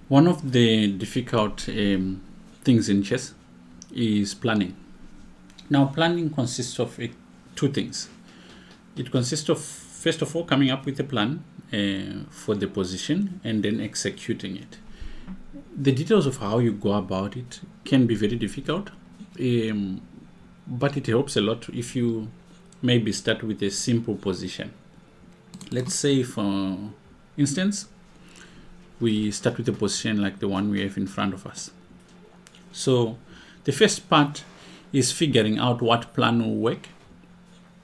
One of the difficult things in chess is planning. Now, planning consists of two things. It consists of, first of all, coming up with a plan for the position and then executing it. The details of how you go about it can be very difficult, but it helps a lot if you maybe start with a simple position. Let's say, for instance, we start with a position like the one we have in front of us. So the first part is figuring out what plan will work.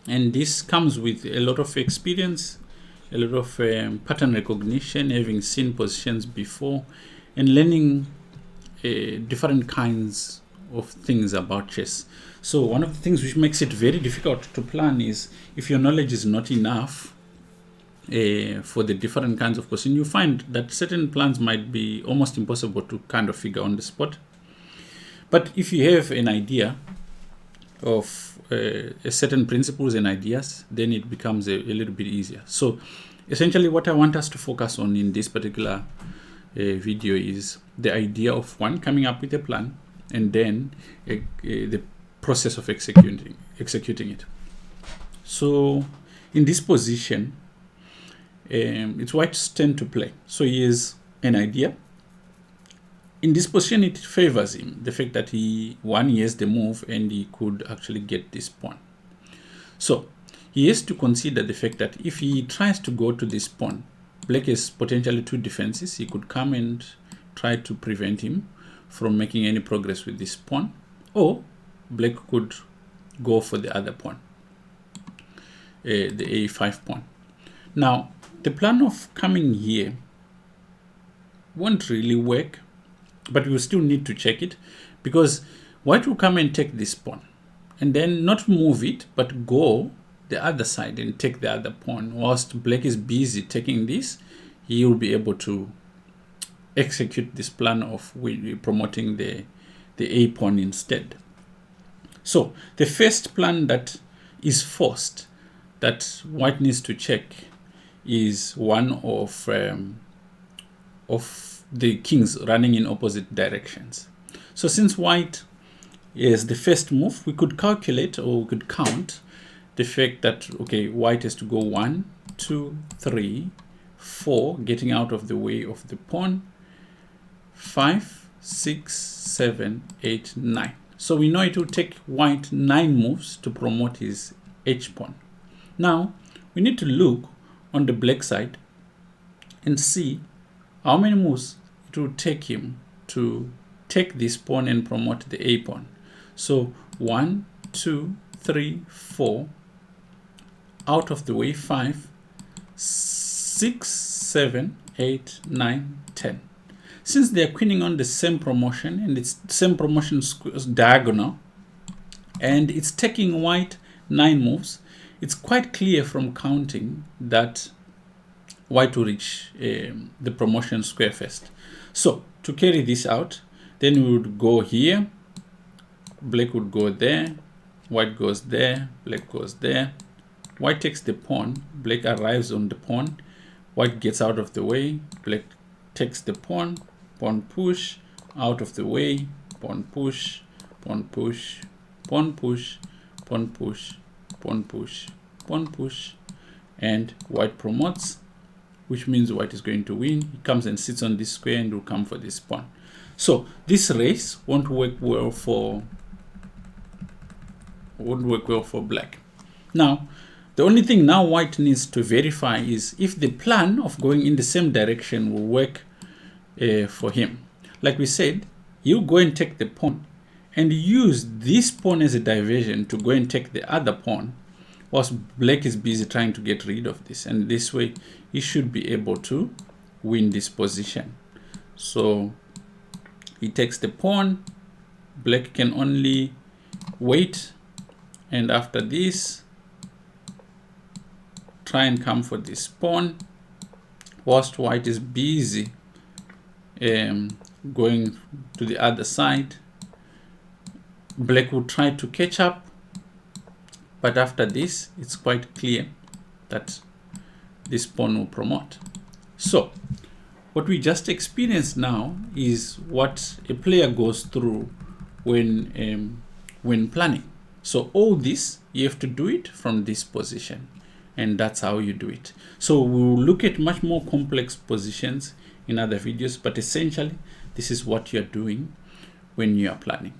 And this comes with a lot of experience, a lot of pattern recognition, having seen positions before, and learning different kinds of things about chess. So one of the things which makes it very difficult to plan is if your knowledge is not enough for the different kinds of positions, you find that certain plans might be almost impossible to kind of figure on the spot. But if you have an idea of certain principles and ideas, then it becomes a little bit easier. So essentially what I want us to focus on in this particular video is the idea of one, coming up with a plan, and then the process of executing it. So in this position, it's White's turn to play. So he has an idea. In this position, it favors him, the fact that he has the move and he could actually get this pawn. So he has to consider the fact that if he tries to go to this pawn, Black has potentially two defenses. He could come and try to prevent him from making any progress with this pawn, or Black could go for the other pawn, the a5 pawn. Now, the plan of coming here won't really work, but we still need to check it, because White will come and take this pawn and then not move it, but go the other side and take the other pawn. Whilst Black is busy taking this, he will be able to execute this plan of promoting the a pawn instead. So the first plan that is forced that White needs to check is one of the kings running in opposite directions. So since White is the first move, we could calculate, or we could count the fact that, okay, White has to go 1, 2, 3, 4, getting out of the way of the pawn, 5, 6, 7, 8, 9. So we know it will take White 9 moves to promote his h pawn. Now we need to look on the Black side and see how many moves it will take him to take this pawn and promote the a pawn. So 1, 2, 3, 4, out of the way 5, 6, 7, 8, 9, 10. Since they are queening on the same promotion, and it's the same promotion diagonal, and it's taking White 9 moves, it's quite clear from counting that White will reach the promotion square first. So to carry this out, then we would go here, Black would go there, White goes there, Black goes there, White takes the pawn, Black arrives on the pawn, White gets out of the way, Black takes the pawn, pawn push, out of the way, pawn push, pawn push, pawn push, pawn push, pawn push, pawn push, and White promotes, which means White is going to win. He comes and sits on this square and will come for this pawn. So this race won't work well for Black. Now, the only thing now White needs to verify is if the plan of going in the same direction will work for him. Like we said, you go and take the pawn and use this pawn as a diversion to go and take the other pawn, whilst Black is busy trying to get rid of this, and this way he should be able to win this position. So he takes the pawn, Black can only wait, and after this try and come for this pawn, whilst White is busy going to the other side. Black will try to catch up, but after this it's quite clear that this pawn will promote. So what we just experienced now is what a player goes through when planning. So all this, you have to do it from this position, and that's how you do it. So we'll look at much more complex positions in other videos, but essentially this is what you're doing when you are planning.